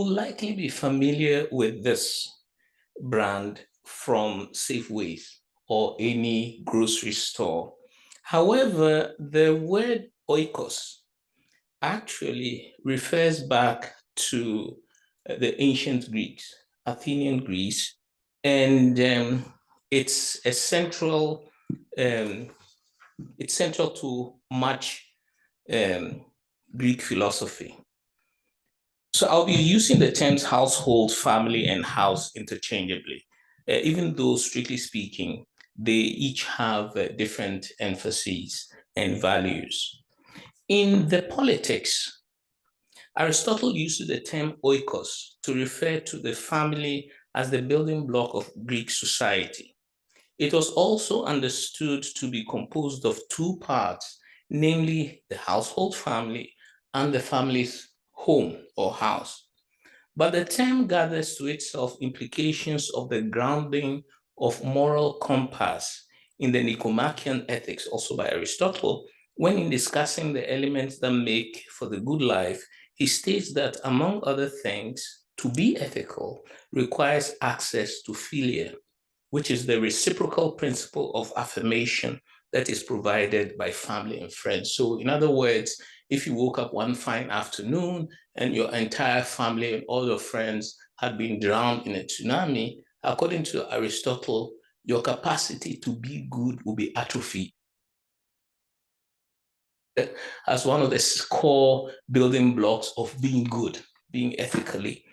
will likely be familiar with this brand from Safeways or any grocery store. However, the word oikos actually refers back to the ancient Greeks, Athenian Greece, and it's um, central to much Greek philosophy. So I'll be using the terms household, family, and house interchangeably, even though strictly speaking, they each have different emphases and values. In the politics, Aristotle uses the term oikos to refer to the family as the building block of Greek society. It was also understood to be composed of two parts, namely the household family and the family's home or house. But the term gathers to itself implications of the grounding of moral compass in the Nicomachean Ethics, also by Aristotle, when in discussing the elements that make for the good life, he states that, among other things, to be ethical requires access to philia, which is the reciprocal principle of affirmation that is provided by family and friends. So in other words, if you woke up one fine afternoon and your entire family and all your friends had been drowned in a tsunami, according to Aristotle, your capacity to be good will be atrophied as one of the core building blocks of being good, being ethically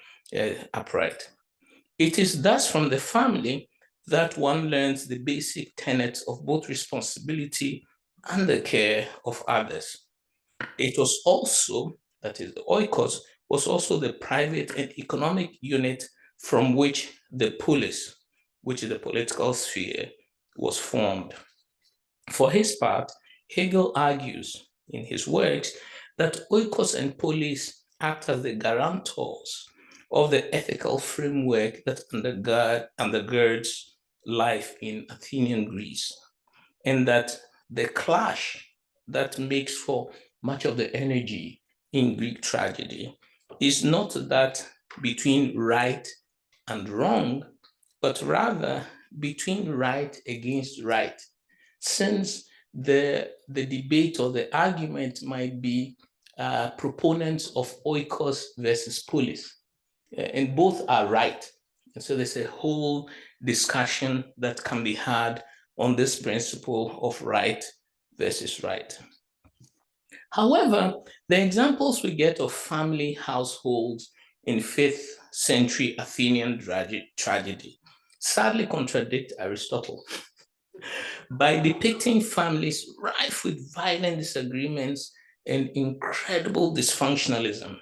upright. It is thus from the family that one learns the basic tenets of both responsibility and the care of others. It was also, that is the oikos, was also the private and economic unit from which the polis, which is the political sphere, was formed. For his part, Hegel argues in his works that oikos and polis act as the guarantors of the ethical framework that undergirds life in Athenian Greece, and that the clash that makes for much of the energy in Greek tragedy is not that between right and wrong, but rather between right against right, since the debate or the argument might be proponents of oikos versus polis, and both are right. And so there's a whole discussion that can be had on this principle of right versus right. However, the examples we get of family households in 5th century Athenian tragedy sadly contradict Aristotle by depicting families rife with violent disagreements and incredible dysfunctionalism.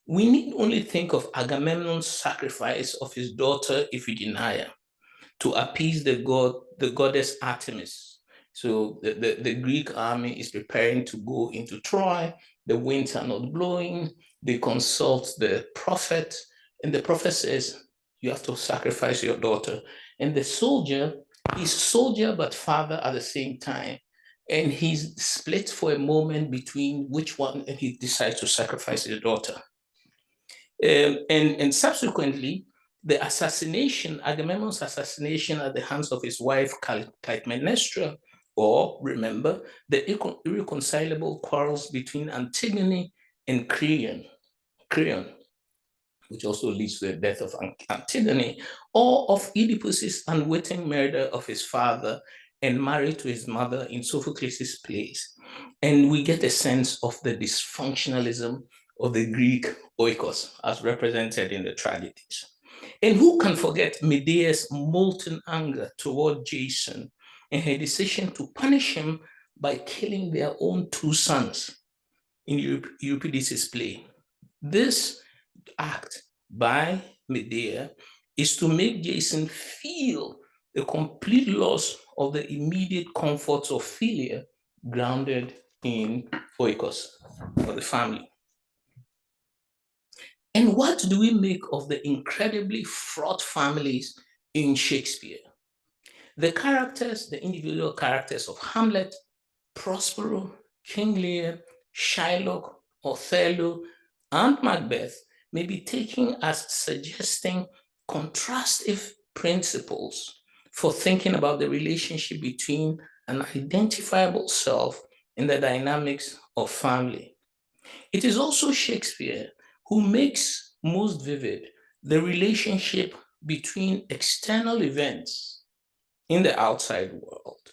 We need only think of Agamemnon's sacrifice of his daughter Iphigenia to appease the goddess Artemis. So the Greek army is preparing to go into Troy. The winds are not blowing. They consult the prophet, and the prophet says, you have to sacrifice your daughter. And the soldier, he's soldier but father at the same time. And he's split for a moment between which one, and he decides to sacrifice his daughter. And subsequently, the assassination, Agamemnon's assassination at the hands of his wife Clytemnestra, or remember, the irreconcilable quarrels between Antigone and Creon, which also leads to the death of Antigone, or of Oedipus's unwitting murder of his father and marriage to his mother in Sophocles' plays. And we get a sense of the dysfunctionalism of the Greek oikos as represented in the tragedies. And who can forget Medea's molten anger toward Jason and her decision to punish him by killing their own two sons in Euripides' play? This act by Medea is to make Jason feel the complete loss of the immediate comforts of philia grounded in oikos, or the family. And what do we make of the incredibly fraught families in Shakespeare? The characters, the individual characters of Hamlet, Prospero, King Lear, Shylock, Othello, and Macbeth may be taken as suggesting contrastive principles for thinking about the relationship between an identifiable self and the dynamics of family. It is also Shakespeare who makes most vivid the relationship between external events in the outside world,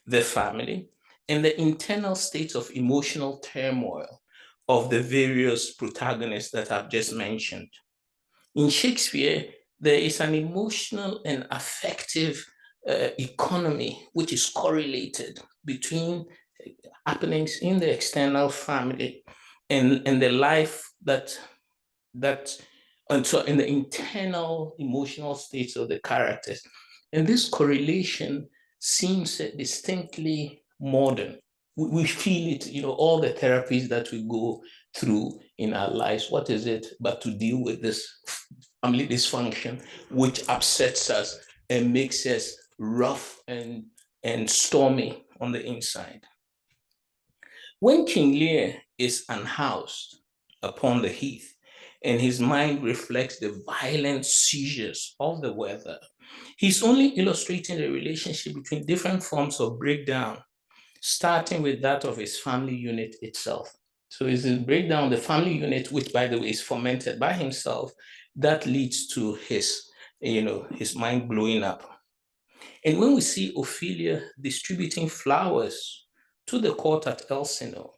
the family, and the internal states of emotional turmoil of the various protagonists that I've just mentioned. In Shakespeare, there is an emotional and affective economy which is correlated between happenings in the external family and the life and so in the internal emotional states of the characters. And this correlation seems distinctly modern. We feel it, all the therapies that we go through in our lives. What is it but to deal with this family dysfunction, which upsets us and makes us rough and stormy on the inside? When King Lear is unhoused upon the heath, and his mind reflects the violent seizures of the weather, he's only illustrating the relationship between different forms of breakdown, starting with that of his family unit itself. So it's a breakdown of the family unit, which, by the way, is fomented by himself, that leads to his mind blowing up. And when we see Ophelia distributing flowers to the court at Elsinore,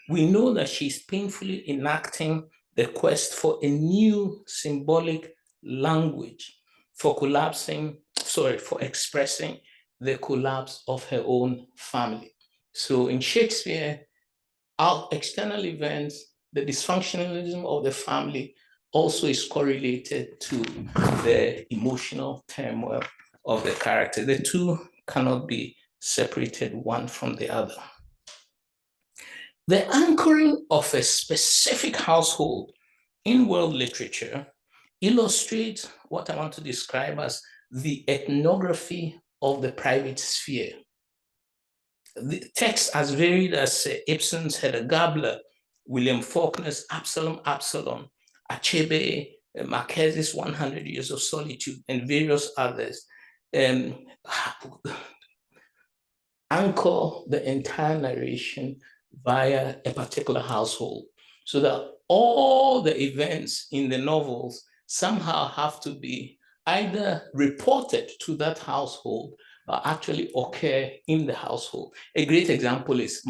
we know that she's painfully enacting the quest for a new symbolic language for expressing the collapse of her own family. So in Shakespeare, our external events, the dysfunctionalism of the family also is correlated to the emotional turmoil of the character. The two cannot be separated one from the other. The anchoring of a specific household in world literature illustrates what I want to describe as the ethnography of the private sphere. The text as varied as Ibsen's Hedda Gabler, William Faulkner's Absalom, Achebe, Marquez's 100 Years of Solitude, and various others anchor the entire narration via a particular household, so that all the events in the novels somehow have to be either reported to that household or actually occur in the household. A great example is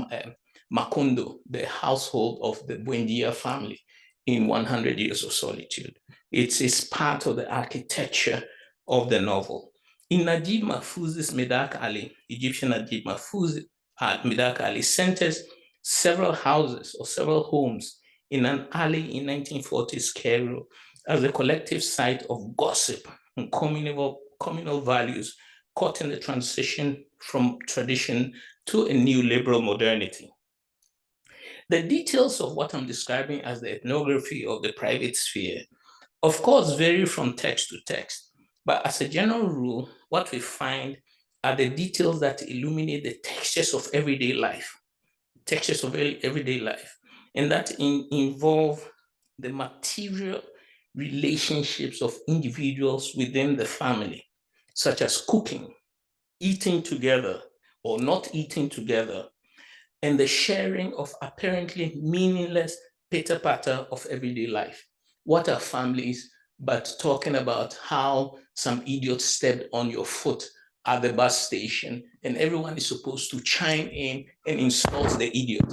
Macondo, the household of the Buendia family in 100 Years of Solitude. It's part of the architecture of the novel. In Najib Mahfouz's Medak Ali, Egyptian Najib Mahfouz Medak Ali centers several houses or several homes in an alley in 1940s Cairo as a collective site of gossip and communal values caught in the transition from tradition to a new liberal modernity. The details of what I'm describing as the ethnography of the private sphere, of course, vary from text to text. But as a general rule, what we find are the details that illuminate the textures of everyday life, and that involve the material relationships of individuals within the family, such as cooking, eating together or not eating together, and the sharing of apparently meaningless pitter-patter of everyday life. What are families but talking about how some idiot stepped on your foot at the bus station and everyone is supposed to chime in and insult the idiot?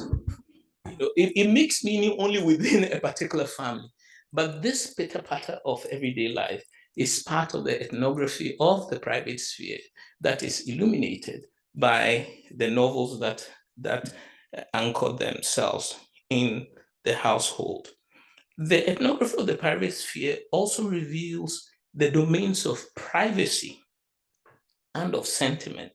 It makes meaning only within a particular family. But this pitter-patter of everyday life is part of the ethnography of the private sphere that is illuminated by the novels that anchor themselves in the household. The ethnography of the private sphere also reveals the domains of privacy and of sentiment.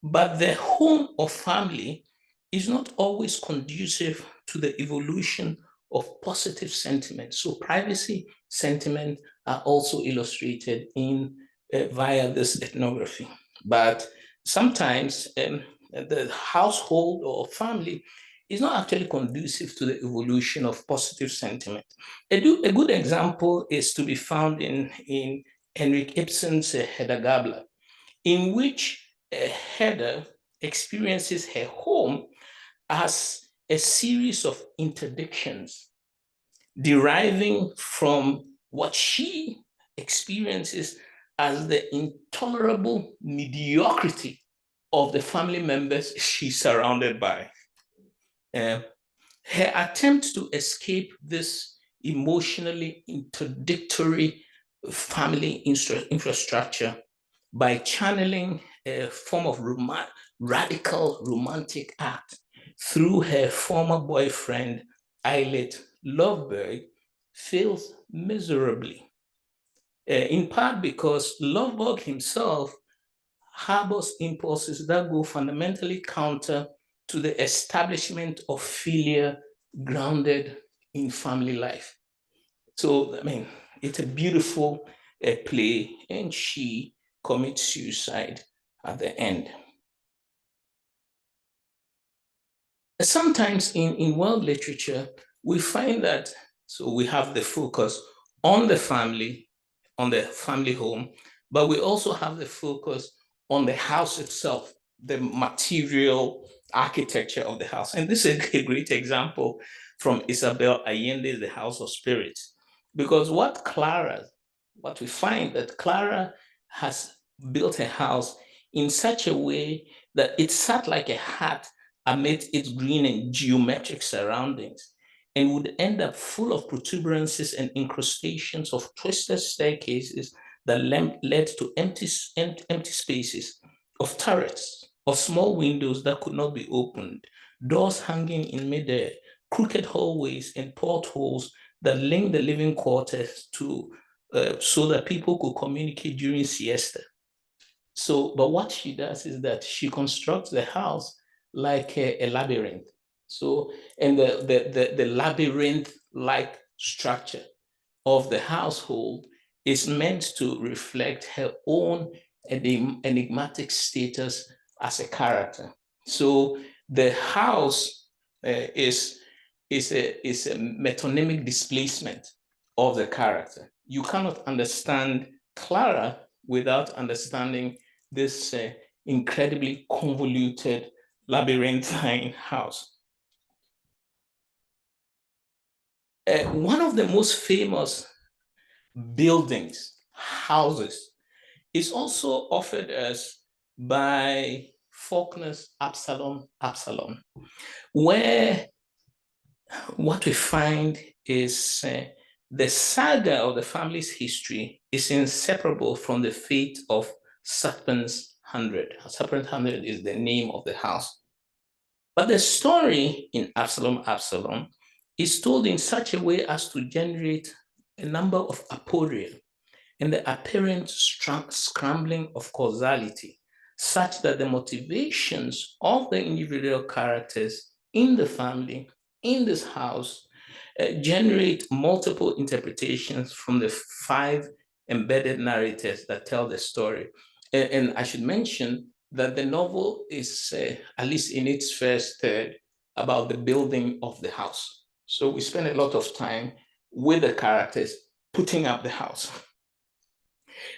But the home or family is not always conducive to the evolution of positive sentiment. So privacy, sentiment are also illustrated via this ethnography. But sometimes the household or family is not actually conducive to the evolution of positive sentiment. A good example is to be found in Henrik Ibsen's Hedda Gabler, in which Hedda experiences her home as a series of interdictions deriving from what she experiences as the intolerable mediocrity of the family members she's surrounded by. Her attempt to escape this emotionally interdictory family infrastructure by channeling a form of radical romantic act through her former boyfriend, Eilert Lovberg, fails miserably, in part because Lovberg himself harbors impulses that go fundamentally counter to the establishment of philia grounded in family life. So, I mean, it's a beautiful play, and she commits suicide at the end. Sometimes in world literature, we find that, so we have the focus on the family home, but we also have the focus on the house itself, the material architecture of the house. And this is a great example from Isabel Allende's The House of Spirits, because what we find that Clara has built a house in such a way that it sat like a hat amid its green and geometric surroundings, and would end up full of protuberances and incrustations of twisted staircases that led to empty spaces, of turrets, of small windows that could not be opened, doors hanging in midair, crooked hallways and portholes that linked the living quarters so that people could communicate during siesta. So, but what she does is that she constructs the house like a labyrinth. So, and the labyrinth-like structure of the household is meant to reflect her own enigmatic status as a character. So the house is a metonymic displacement of the character. You cannot understand Clara without understanding this incredibly convoluted labyrinthine house. One of the most famous buildings, houses, is also offered us by Faulkner's Absalom, where what we find is the saga of the family's history is inseparable from the fate of Serpent's Hundred. Serpent's Hundred is the name of the house. But the story in Absalom is told in such a way as to generate a number of aporia and the apparent scrambling of causality, such that the motivations of the individual characters in the family, in this house, generate multiple interpretations from the 5 embedded narratives that tell the story. And I should mention that the novel is, at least in its first third, about the building of the house. So we spend a lot of time with the characters putting up the house.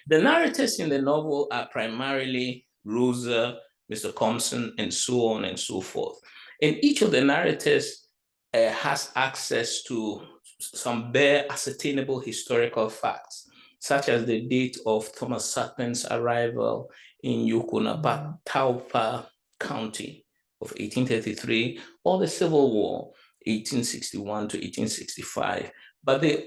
The narratives in the novel are primarily Rosa, Mr. Thompson, and so on and so forth. And each of the narratives has access to some bare ascertainable historical facts, such as the date of Thomas Sarpent's arrival in Yokonaba-Taupa County of 1833, or the Civil War, 1861 to 1865. But they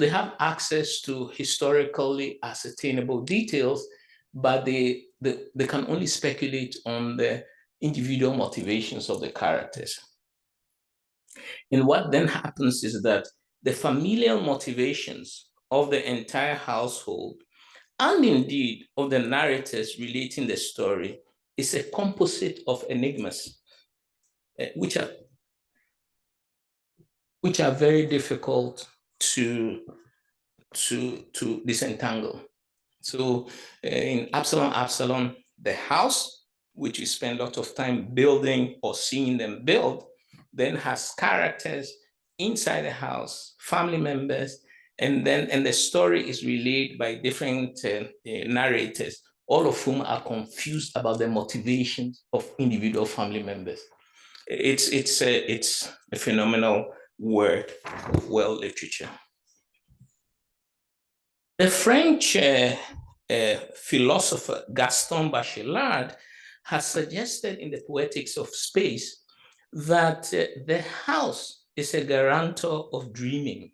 have access to historically ascertainable details, but they can only speculate on the individual motivations of the characters. And what then happens is that the familial motivations of the entire household, and indeed of the narrators relating the story, is a composite of enigmas, which are very difficult to disentangle. So in Absalom, the house, which you spend a lot of time building or seeing them build, then has characters inside the house, family members, and the story is relayed by different narrators, all of whom are confused about the motivations of individual family members. It's a phenomenal work of world literature. The French philosopher Gaston Bachelard has suggested in the Poetics of Space that the house is a guarantor of dreaming.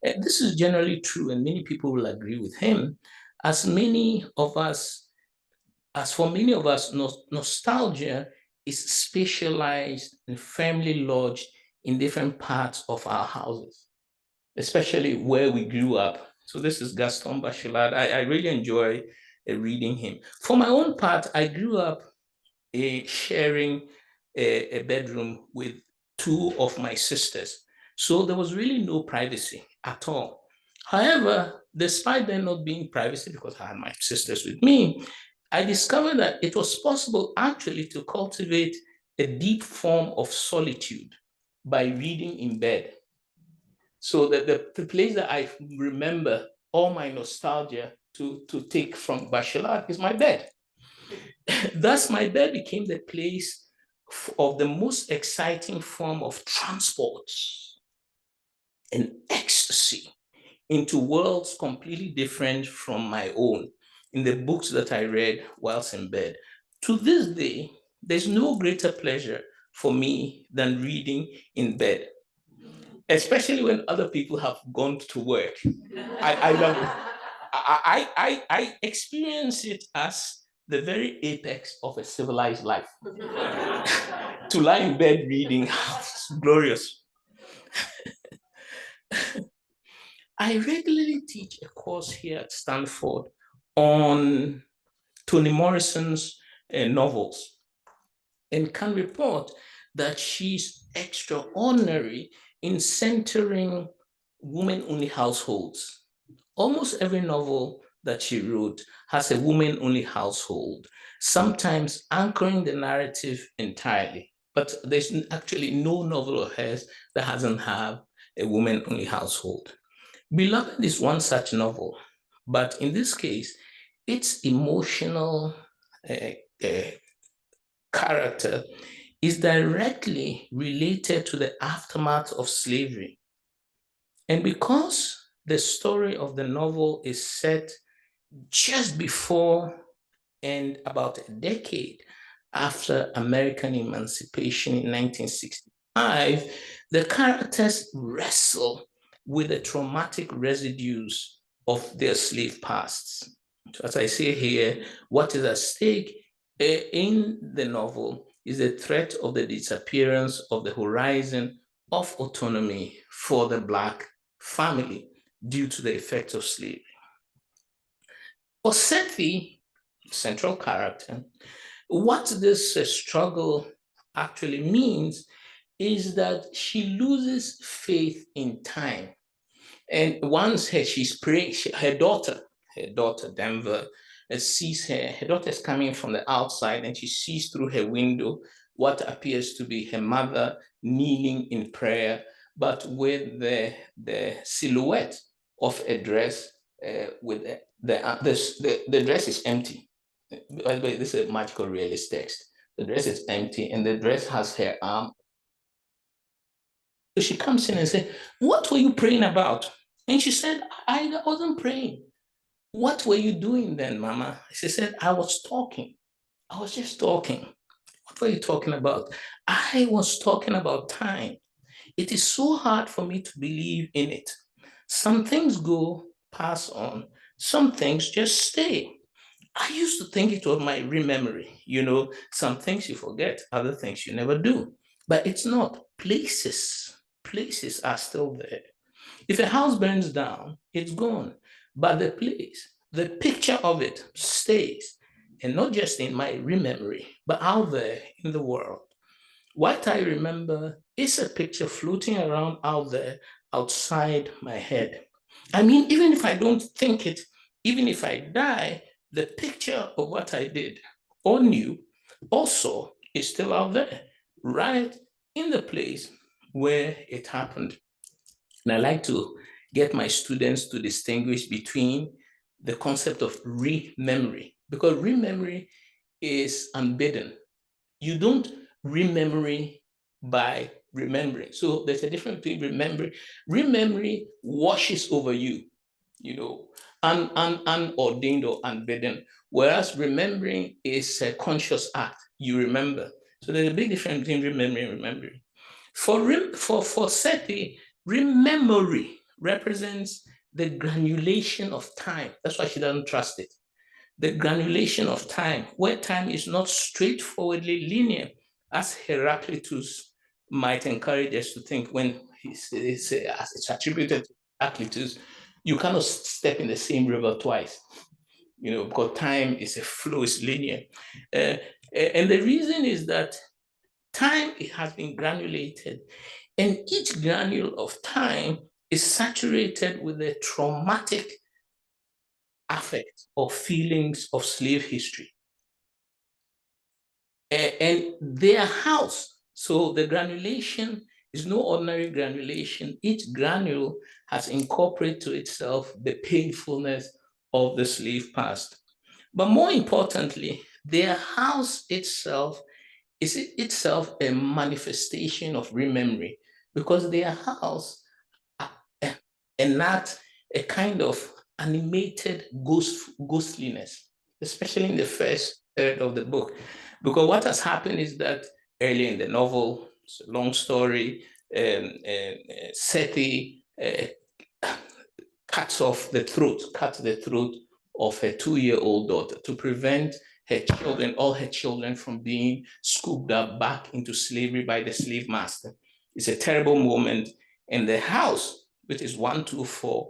This is generally true, and many people will agree with him. As for many of us, nostalgia is specialized and firmly lodged in different parts of our houses, especially where we grew up. So this is Gaston Bachelard. I really enjoy reading him. For my own part, I grew up sharing a bedroom with two of my sisters. So there was really no privacy at all. However, despite there not being privacy, because I had my sisters with me, I discovered that it was possible actually to cultivate a deep form of solitude by reading in bed. So the place that I remember all my nostalgia to take from Bachelard is my bed. Thus, my bed became the place of the most exciting form of transport and ecstasy into worlds completely different from my own in the books that I read whilst in bed. To this day, there's no greater pleasure for me than reading in bed, especially when other people have gone to work. I love it. I experience it as the very apex of a civilized life. To lie in bed reading, it's glorious. I regularly teach a course here at Stanford on Toni Morrison's novels, and can report that she's extraordinary in centering women-only households. Almost every novel that she wrote has a woman-only household, sometimes anchoring the narrative entirely. But there's actually no novel of hers that hasn't had a woman-only household. Beloved is one such novel, but in this case, its emotional character is directly related to the aftermath of slavery. And because the story of the novel is set just before and about a decade after American emancipation in 1965, the characters wrestle with the traumatic residues of their slave pasts. So as I say here, what is at stake in the novel is the threat of the disappearance of the horizon of autonomy for the Black family due to the effects of slavery. For Sethi, central character, what this struggle actually means is that she loses faith in time. And once she's praying, her daughter, Denver, sees her daughter is coming from the outside, and she sees through her window what appears to be her mother kneeling in prayer, but with the silhouette of a dress with the dress is empty. By the way, this is a magical realist text. The dress is empty, and the dress has her arm. So she comes in and says, "What were you praying about?" And she said, "I wasn't praying." "What were you doing then, Mama?" She said, "I was talking. I was just talking." "What were you talking about?" "I was talking about time. It is so hard for me to believe in it. Some things go, pass on. Some things just stay. I used to think it was my rememory. Some things you forget, other things you never do. But it's not. Places are still there. If a house burns down, it's gone. But the place, the picture of it stays. And not just in my rememory, but out there in the world. What I remember is a picture floating around out there, outside my head. I mean, even if I don't think it, even if I die, the picture of what I did or knew also is still out there, right in the place where it happened. And I like to get my students to distinguish between the concept of rememory, because rememory is unbidden. You don't rememory by remembering. So there's a difference between remembering. Rememory washes over you, unordained or unbidden, whereas remembering is a conscious act. You remember. So there's a big difference between remembering and remembering. For Seti, rememory represents the granulation of time. That's why she doesn't trust it. The granulation of time, where time is not straightforwardly linear, as Heraclitus might encourage us to think when it's attributed to Heraclitus. You cannot step in the same river twice, because time is a flow, it's linear. And the reason is that time, it has been granulated, and each granule of time is saturated with the traumatic affect or feelings of slave history. And their house, so the granulation is no ordinary granulation. Each granule has incorporated to itself the painfulness of the slave past. But more importantly, their house itself is itself a manifestation of rememory, because their house enact a kind of animated ghostliness, especially in the first third of the book. Because what has happened is that early in the novel, it's a long story, Seti cuts the throat of her 2-year-old daughter to prevent all her children from being scooped up back into slavery by the slave master. It's a terrible moment. And the house, which is 124,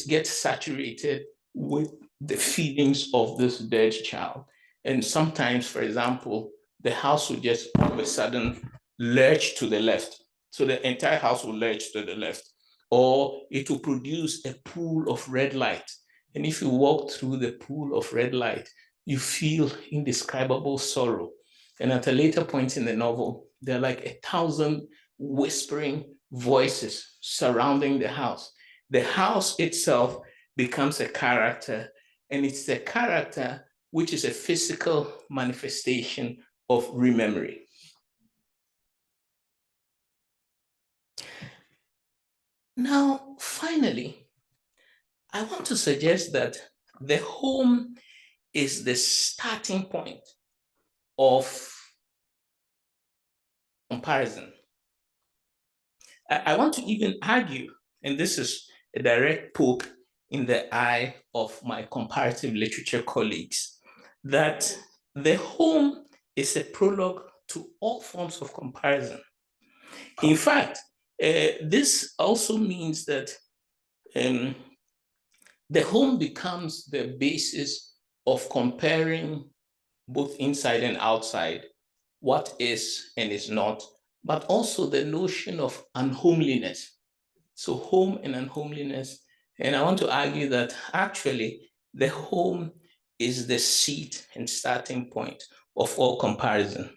gets saturated with the feelings of this dead child. And sometimes, for example, the house will just all of a sudden lurch to the left. So the entire house will lurch to the left, or it will produce a pool of red light. And if you walk through the pool of red light, you feel indescribable sorrow. And at a later point in the novel, there are like 1,000 whispering voices surrounding the house. The house itself becomes a character, and it's the character which is a physical manifestation of rememory. Now, finally, I want to suggest that the home is the starting point of comparison. I want to even argue, and this is a direct poke in the eye of my comparative literature colleagues, that the home is a prologue to all forms of comparison. In fact, this also means that the home becomes the basis of comparing both inside and outside, what is and is not, but also the notion of unhomeliness. So home and unhomeliness. And I want to argue that actually the home is the seat and starting point of all comparison.